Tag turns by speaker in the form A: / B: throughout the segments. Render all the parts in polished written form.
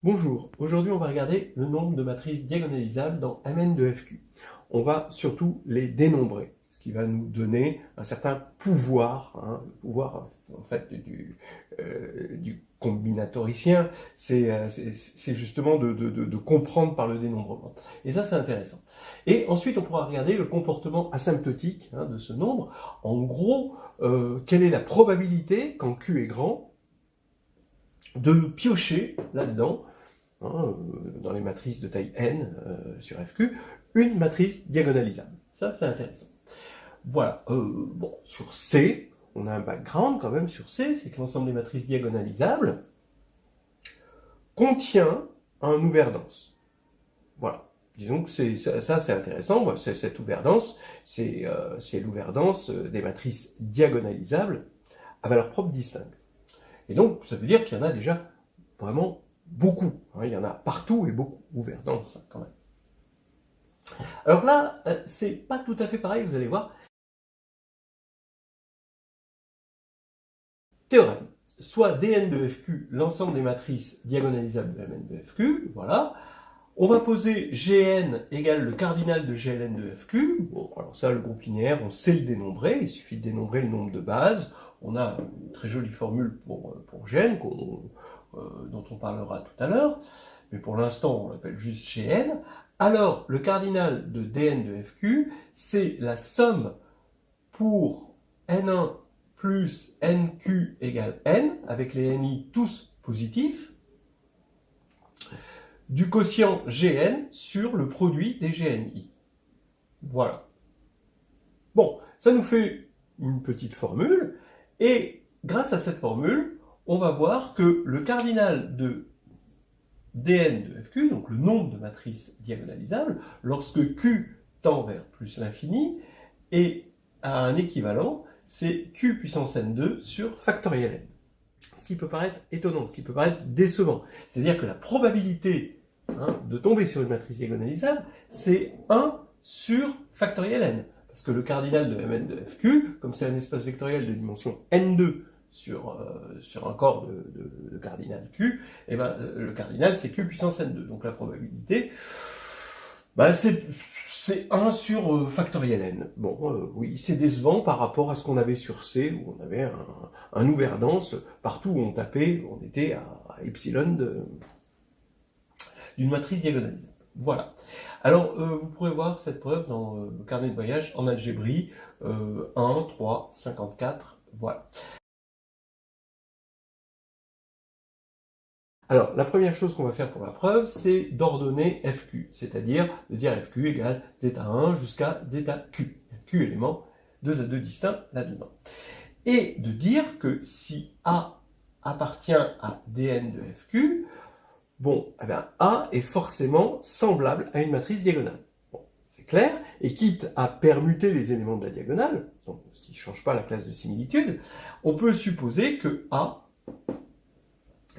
A: Bonjour, aujourd'hui on va regarder le nombre de matrices diagonalisables dans Mn de Fq. On va surtout les dénombrer, ce qui va nous donner un certain pouvoir, le pouvoir en fait du combinatoricien, c'est justement de comprendre par le dénombrement. Et ça c'est intéressant. Et ensuite on pourra regarder le comportement asymptotique de ce nombre. En gros, quelle est la probabilité, quand Q est grand, de piocher là-dedans, dans les matrices de taille n sur FQ, une matrice diagonalisable. Ça, c'est intéressant. Voilà. Bon, sur C, on a un background quand même sur C, c'est que l'ensemble des matrices diagonalisables contient un ouvert dense. Voilà. Disons que ça c'est intéressant. Cette ouvert dense, c'est l'ouvert dense des matrices diagonalisables à valeur propre distincte. Et donc, ça veut dire qu'il y en a déjà vraiment beaucoup. Il y en a partout et beaucoup, ouvert dans ça quand même. Alors là, c'est pas tout à fait pareil, vous allez voir. Théorème. Soit Dn de Fq, l'ensemble des matrices diagonalisables de Mn de Fq, voilà. On va poser Gn égale le cardinal de Gln de Fq. Bon, alors ça, le groupe linéaire, on sait le dénombrer. Il suffit de dénombrer le nombre de bases. On a une très jolie formule pour Gn, dont on parlera tout à l'heure. Mais pour l'instant, on l'appelle juste Gn. Alors, le cardinal de Dn de Fq, c'est la somme pour N1 plus Nq égale N, avec les Ni tous positifs, du quotient Gn sur le produit des Gni. Voilà. Bon, ça nous fait une petite formule, et grâce à cette formule, on va voir que le cardinal de Dn de Fq, donc le nombre de matrices diagonalisables, lorsque Q tend vers plus l'infini, et a un équivalent, c'est Q puissance n2 sur factoriel n. Ce qui peut paraître étonnant, ce qui peut paraître décevant. C'est-à-dire que la probabilité de tomber sur une matrice diagonalisable, c'est 1 sur factoriel n. Parce que le cardinal de Mn de Fq, comme c'est un espace vectoriel de dimension n2 sur un corps de cardinal Q, et ben, le cardinal c'est Q puissance n2. Donc la probabilité, c'est 1 sur factoriel n. Bon, oui, c'est décevant par rapport à ce qu'on avait sur C, où on avait un ouvert dense. Partout où on tapait, on était à epsilon d'une matrice diagonalisable. Voilà. Alors, vous pourrez voir cette preuve dans le carnet de voyage en algébrie 1, 3, 54. Voilà. Alors, la première chose qu'on va faire pour la preuve, c'est d'ordonner FQ, c'est-à-dire de dire FQ égale zeta1 jusqu'à zeta Q. Q éléments, 2 à 2 distincts là-dedans. Et de dire que si A appartient à Dn de FQ, bon, eh bien, A est forcément semblable à une matrice diagonale. Bon, c'est clair. Et quitte à permuter les éléments de la diagonale, donc, ce qui ne change pas la classe de similitude, on peut supposer que A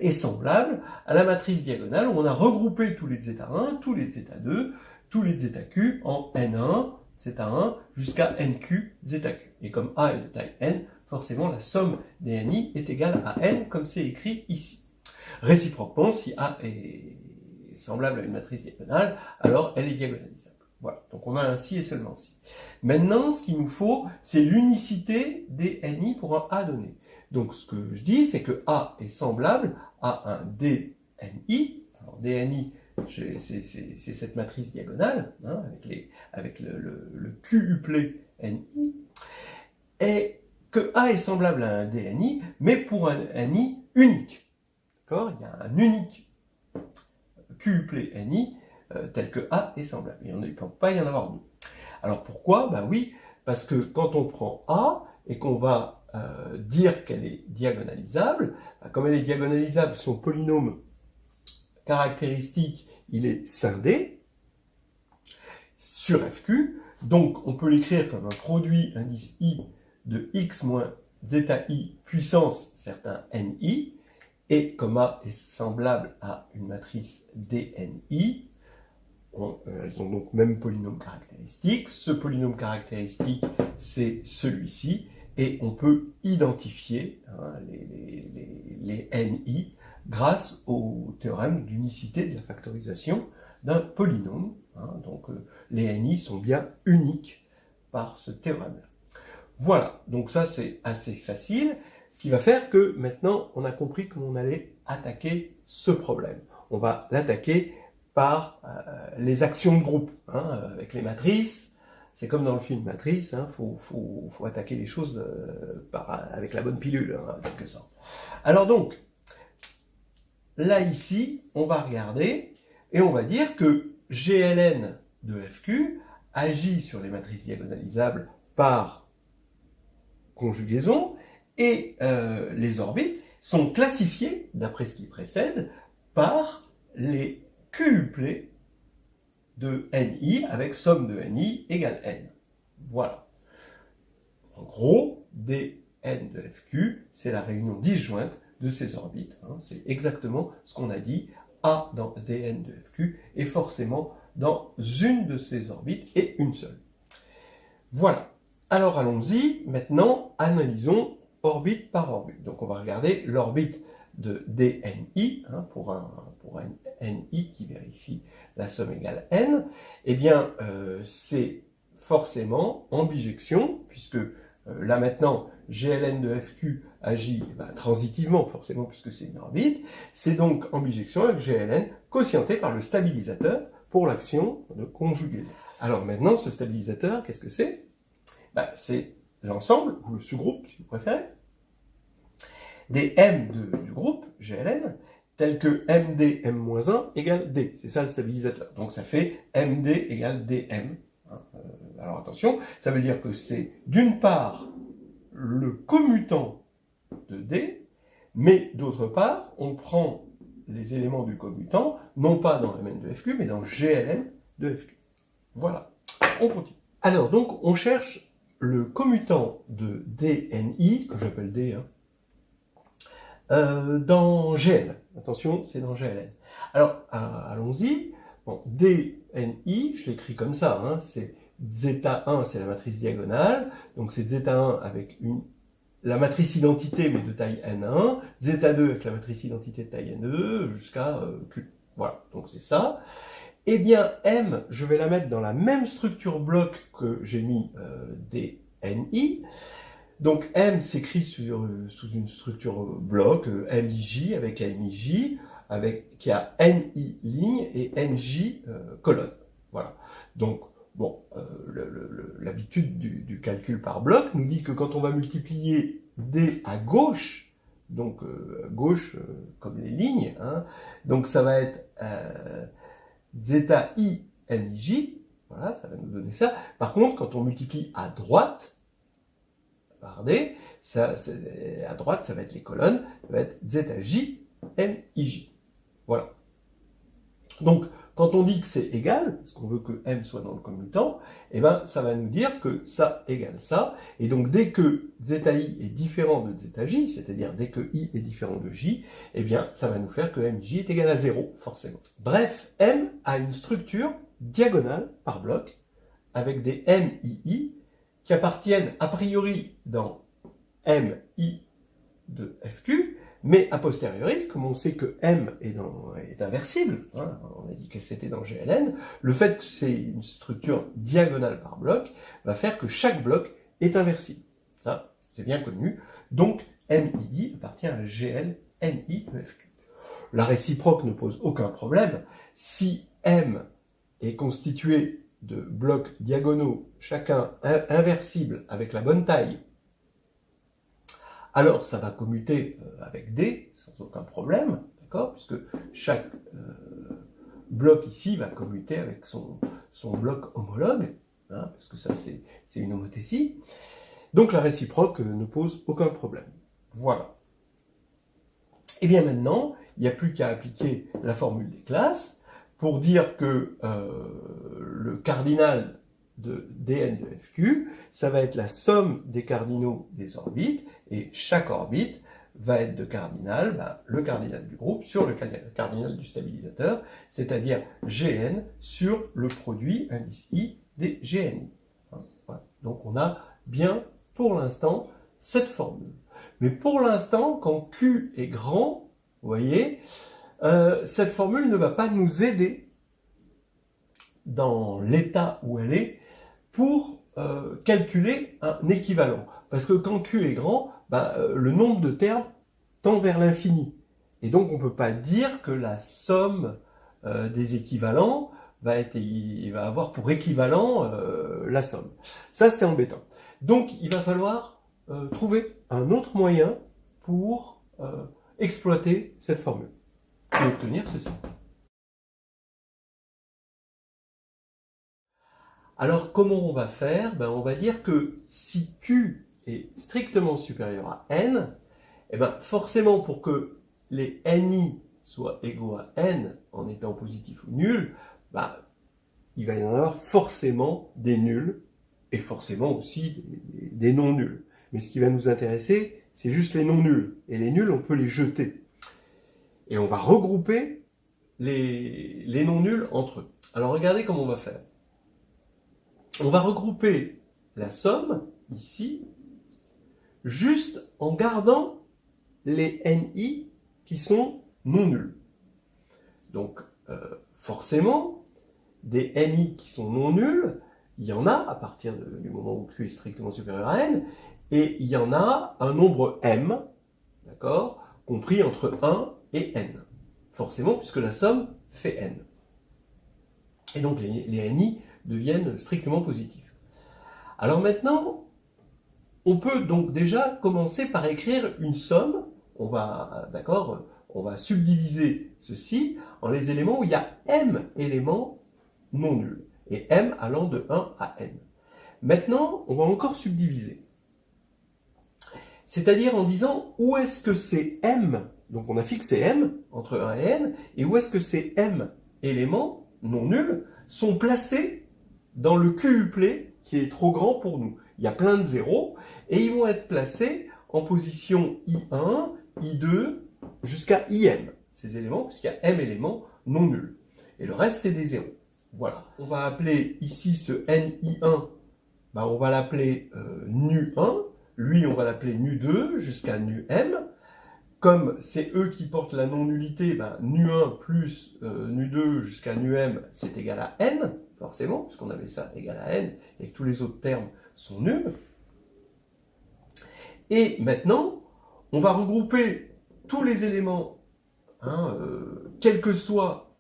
A: est semblable à la matrice diagonale où on a regroupé tous les zeta1, tous les zeta2, tous les zeta-q en n1, zeta1 jusqu'à nq, zeta-q. Et comme A est de taille n, forcément la somme des ni est égale à n, comme c'est écrit ici. Réciproquement, si A est semblable à une matrice diagonale, alors elle est diagonalisable. Voilà, donc on a un si et seulement si. Maintenant, ce qu'il nous faut, c'est l'unicité des ni pour un A donné. Donc ce que je dis, c'est que A est semblable à un DNI. Alors DNI, c'est cette matrice diagonale, avec le Q uplé NI, et que A est semblable à un DNI, mais pour un NI unique. D'accord ? Il y a un unique Q uplé NI tel que A est semblable. Il ne peut pas y en avoir deux. Alors pourquoi ? Ben oui, parce que quand on prend A et qu'on va dire qu'elle est diagonalisable, comme elle est diagonalisable, son polynôme caractéristique, il est scindé sur FQ, donc on peut l'écrire comme un produit indice I de x moins zeta I puissance certain NI, et comme A est semblable à une matrice DNI, elles ont donc même polynôme caractéristique. Ce polynôme caractéristique, c'est celui-ci, et on peut identifier les NI grâce au théorème d'unicité de la factorisation d'un polynôme. Donc les NI sont bien uniques par ce théorème. Voilà, donc ça c'est assez facile, ce qui va faire que maintenant on a compris comment on allait attaquer ce problème. On va l'attaquer par les actions de groupe, avec les matrices. C'est comme dans le film Matrice, faut attaquer les choses avec la bonne pilule, en quelque sorte. Alors donc, là ici, on va regarder et on va dire que GLN de FQ agit sur les matrices diagonalisables par conjugaison et les orbites sont classifiées, d'après ce qui précède, par les QUplets de NI avec somme de NI égale N. Voilà. En gros, dN de FQ, c'est la réunion disjointe de ces orbites. C'est exactement ce qu'on a dit. A dans dN de FQ est forcément dans une de ces orbites et une seule. Voilà. Alors allons-y. Maintenant, analysons orbite par orbite. Donc on va regarder l'orbite de dNi, pour un NI qui vérifie la somme égale N. Eh bien, c'est forcément en bijection, puisque là maintenant, GLN de FQ agit transitivement, forcément, puisque c'est une orbite. C'est donc en bijection avec GLN quotienté par le stabilisateur pour l'action de conjugaison. Alors maintenant, ce stabilisateur, qu'est-ce que c'est? C'est l'ensemble, ou le sous-groupe, si vous préférez, des M du groupe GLN, tel que MD M-1 égale D. C'est ça le stabilisateur. Donc ça fait MD égale DM. Alors attention, ça veut dire que c'est d'une part le commutant de D, mais d'autre part, on prend les éléments du commutant, non pas dans Mn de FQ, mais dans GLN de FQ. Voilà, on continue. Alors donc, on cherche le commutant de DNI, que j'appelle D, dans GL. Attention, c'est dans GLN. Alors, allons-y. Bon, DNI, je l'écris comme ça, c'est zeta1, c'est la matrice diagonale, donc c'est zeta1 avec la matrice identité, mais de taille n1, zeta2 avec la matrice identité de taille n2, jusqu'à Q. Voilà, donc c'est ça. Eh bien, M, je vais la mettre dans la même structure bloc que j'ai mis DNI. Donc M s'écrit sous une structure bloc, MIJ avec MIJ, qui a NI ligne et NJ colonne. Voilà. Donc, bon, l'habitude du calcul par bloc nous dit que quand on va multiplier D à gauche, donc gauche comme les lignes, donc ça va être zeta I MIJ, voilà, ça va nous donner ça. Par contre, quand on multiplie à droite, par D, à droite, ça va être les colonnes, ça va être zj MIJ. Voilà. Donc, quand on dit que c'est égal, parce qu'on veut que M soit dans le commutant, eh ben, ça va nous dire que ça égale ça. Et donc, dès que zI est différent de zj, c'est-à-dire dès que I est différent de J, eh bien, ça va nous faire que MJ est égal à 0, forcément. Bref, M a une structure diagonale par bloc, avec des MII, qui appartiennent a priori dans MI de FQ, mais a posteriori, comme on sait que M est inversible, on a dit que c'était dans GLN, le fait que c'est une structure diagonale par bloc va faire que chaque bloc est inversible. Ça, c'est bien connu. Donc, MII appartient à GL NI de FQ. La réciproque ne pose aucun problème. Si M est constitué de blocs diagonaux, chacun inversible avec la bonne taille, alors ça va commuter avec D sans aucun problème, d'accord, puisque chaque bloc ici va commuter avec son bloc homologue, parce que ça c'est une homothétie. Donc la réciproque ne pose aucun problème. Voilà. Et bien maintenant, il n'y a plus qu'à appliquer la formule des classes pour dire que le cardinal de dN de FQ, ça va être la somme des cardinaux des orbites, et chaque orbite va être de cardinal, le cardinal du groupe sur le cardinal du stabilisateur, c'est-à-dire Gn sur le produit indice I des GNI. Voilà. Donc on a bien, pour l'instant, cette formule. Mais pour l'instant, quand Q est grand, vous voyez, cette formule ne va pas nous aider dans l'état où elle est pour calculer un équivalent. Parce que quand Q est grand, le nombre de termes tend vers l'infini. Et donc on ne peut pas dire que la somme des équivalents va avoir pour équivalent la somme. Ça, c'est embêtant. Donc il va falloir trouver un autre moyen pour exploiter cette formule et obtenir ceci. Alors comment on va faire? On va dire que si Q est strictement supérieur à n, forcément pour que les ni soient égaux à n en étant positif ou nul, il va y en avoir forcément des nuls et forcément aussi des non nuls. Mais ce qui va nous intéresser, c'est juste les non nuls. Et les nuls, on peut les jeter. Et on va regrouper les non nuls entre eux. Alors regardez comment on va faire. On va regrouper la somme, ici, juste en gardant les ni qui sont non nuls. Donc, forcément, des ni qui sont non nuls, il y en a à partir du moment où Q est strictement supérieur à n, et il y en a un nombre m, d'accord, compris entre 1 et n. Forcément, puisque la somme fait n. Et donc, les ni deviennent strictement positifs. Alors maintenant, on peut donc déjà commencer par écrire une somme. On va subdiviser ceci en les éléments où il y a m éléments non nuls, et m allant de 1 à n. Maintenant, on va encore subdiviser. C'est-à-dire en disant où est-ce que ces m, donc on a fixé m entre 1 et n, et où est-ce que ces m éléments non nuls sont placés dans le QUplé qui est trop grand pour nous. Il y a plein de zéros, et ils vont être placés en position I1, I2, jusqu'à IM, ces éléments, puisqu'il y a M éléments non nuls. Et le reste, c'est des zéros. Voilà. On va appeler ici ce NI1, on va l'appeler NU1, lui, on va l'appeler NU2, jusqu'à NUM. Comme c'est eux qui portent la non-nullité, NU1 plus NU2 jusqu'à NUM, c'est égal à N, forcément, puisqu'on avait ça égal à N, et que tous les autres termes sont nuls. Et maintenant, on va regrouper tous les éléments, quel que soit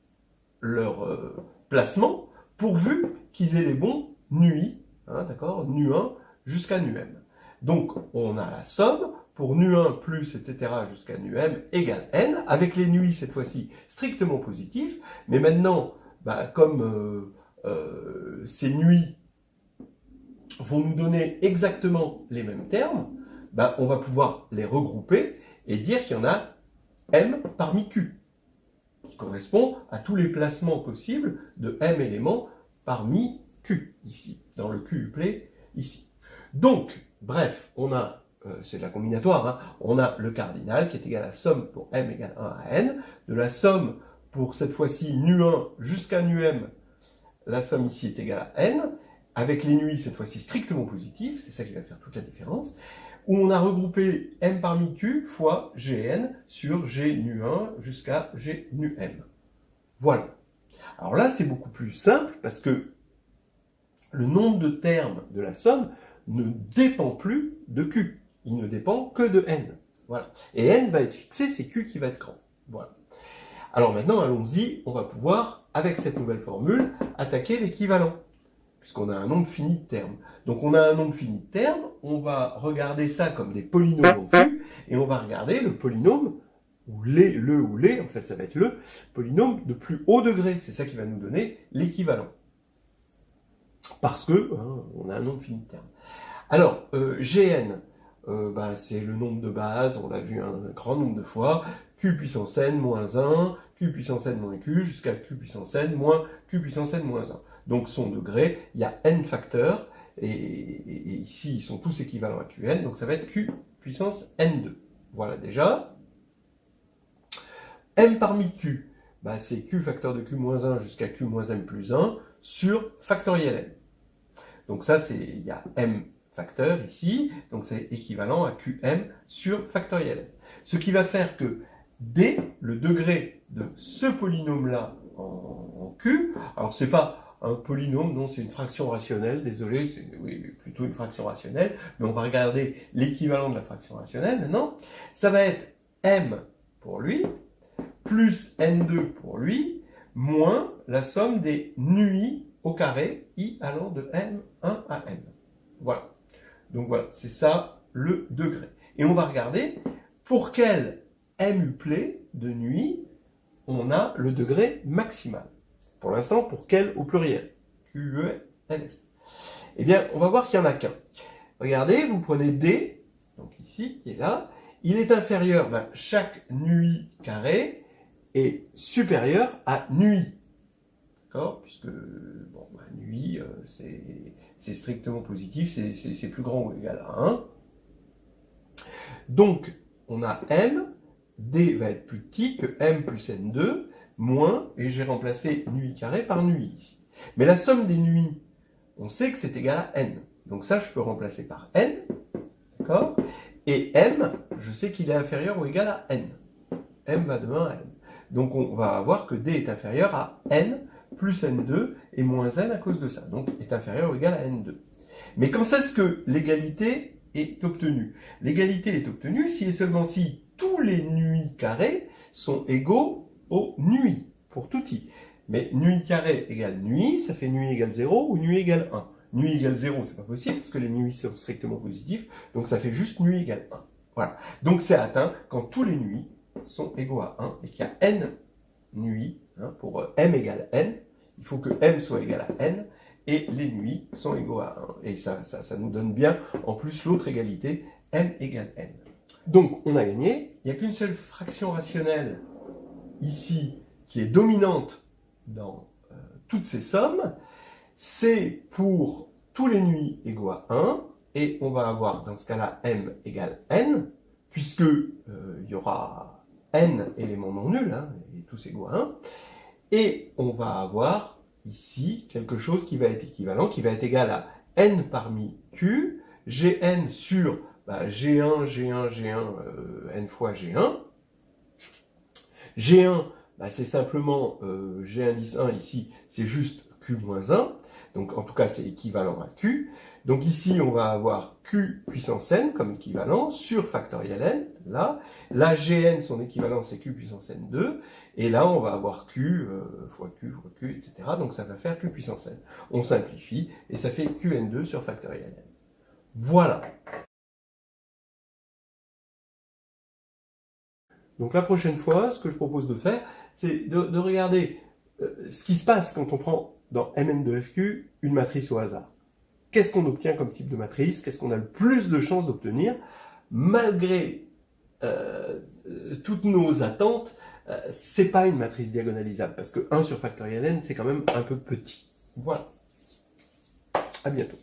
A: leur placement, pourvu qu'ils aient les bons NUI, d'accord, NU1 jusqu'à NUM. Donc, on a la somme pour NU1 plus, etc., jusqu'à NUM égale N, avec les NUI, cette fois-ci, strictement positifs. Mais maintenant, comme ces NUI vont nous donner exactement les mêmes termes, on va pouvoir les regrouper et dire qu'il y en a M parmi Q, qui correspond à tous les placements possibles de M éléments parmi Q, ici, dans le QUplé, ici. Donc, bref, on a, c'est de la combinatoire, on a le cardinal qui est égal à la somme pour M égale 1 à N, de la somme pour cette fois-ci NU1 jusqu'à NUM, la somme ici est égale à N, avec les NUI cette fois-ci strictement positifs, c'est ça qui va faire toute la différence, où on a regroupé M parmi Q fois Gn sur G NU1 jusqu'à G NUM. Voilà. Alors là, c'est beaucoup plus simple parce que le nombre de termes de la somme ne dépend plus de Q. Il ne dépend que de N. Voilà. Et N va être fixé, c'est Q qui va être grand. Voilà. Alors maintenant, allons-y, on va pouvoir, avec cette nouvelle formule, attaquer l'équivalent, puisqu'on a un nombre fini de termes. Donc on a un nombre fini de termes, on va regarder ça comme des polynômes en Q, et on va regarder le polynôme, ou les, en fait ça va être le polynôme de plus haut degré. C'est ça qui va nous donner l'équivalent. Parce que on a un nombre fini de termes. Alors, Gn, c'est le nombre de bases, on l'a vu un grand nombre de fois, Q puissance n moins 1, Q puissance n moins Q, jusqu'à Q puissance n moins Q puissance n moins 1. Donc son degré, il y a n facteurs, et ici ils sont tous équivalents à Qn, donc ça va être Q puissance n2. Voilà déjà. M parmi Q, c'est Q facteur de Q moins 1 jusqu'à Q moins m plus 1 sur factoriel n. Donc ça, il y a m facteur ici, donc c'est équivalent à Qm sur factoriel n. Ce qui va faire que d, le degré de ce polynôme-là en q. Alors, c'est pas un polynôme, non, c'est une fraction rationnelle, désolé, c'est oui, plutôt une fraction rationnelle, mais on va regarder l'équivalent de la fraction rationnelle maintenant. Ça va être m pour lui, plus n2 pour lui, moins la somme des nui au carré, i allant de m1 à n. Voilà. Donc voilà, c'est ça le degré. Et on va regarder pour quel muplet de nui on a le degré maximal. Pour l'instant, pour quel au pluriel? QE-LS. Eh bien, on va voir qu'il n'y en a qu'un. Regardez, vous prenez D, donc ici, qui est là, il est inférieur, chaque nui carré est supérieur à nui. D'accord? Puisque, bon, nui, c'est strictement positif, c'est plus grand ou égal à 1. Donc, on a m, d va être plus petit que m plus n2, moins, et j'ai remplacé nui carré par nui ici. Mais la somme des nuis, on sait que c'est égal à n. Donc ça, je peux remplacer par n, d'accord? Et m, je sais qu'il est inférieur ou égal à n. M va de 1 à n. Donc on va voir que d est inférieur à n plus n2 et moins n à cause de ça. Donc est inférieur ou égal à n2. Mais quand est-ce que l'égalité est obtenue? L'égalité est obtenue si et seulement si tous les nuis carrés sont égaux aux nuis, pour tout i. Mais nuit carré égale nuit, ça fait nuit égale 0 ou nuit égale 1. Nuit égale 0, c'est pas possible, parce que les nuits sont strictement positifs, donc ça fait juste nuit égale 1. Voilà. Donc c'est atteint quand tous les nuits sont égaux à 1 et qu'il y a n nuits, pour m égale n, il faut que m soit égal à n, et les nuits sont égaux à 1. Et ça nous donne bien, en plus, l'autre égalité, m égale n. Donc, on a gagné. Il n'y a qu'une seule fraction rationnelle, ici, qui est dominante dans toutes ces sommes. C'est pour tous les nuits égaux à 1, et on va avoir, dans ce cas-là, m égale n, puisque il y aura n éléments non nuls, et tous égaux à 1, et on va avoir ici quelque chose qui va être équivalent, qui va être égal à n parmi q, gn sur G1, G1, G1, n fois G1. G1, c'est simplement G indice 1 ici, c'est juste Q moins 1. Donc en tout cas, c'est équivalent à Q. Donc ici, on va avoir Q puissance n comme équivalent sur factoriel n. Là, la Gn, son équivalent, c'est Q puissance n2. Et là, on va avoir Q fois Q, etc. Donc ça va faire Q puissance n. On simplifie et ça fait Qn2 sur factoriel n. Voilà. Donc la prochaine fois, ce que je propose de faire, c'est de regarder ce qui se passe quand on prend dans Mn de Fq une matrice au hasard. Qu'est-ce qu'on obtient comme type de matrice? Qu'est-ce qu'on a le plus de chances d'obtenir? Malgré toutes nos attentes, c'est pas une matrice diagonalisable, parce que 1 sur factoriel n, c'est quand même un peu petit. Voilà. À bientôt.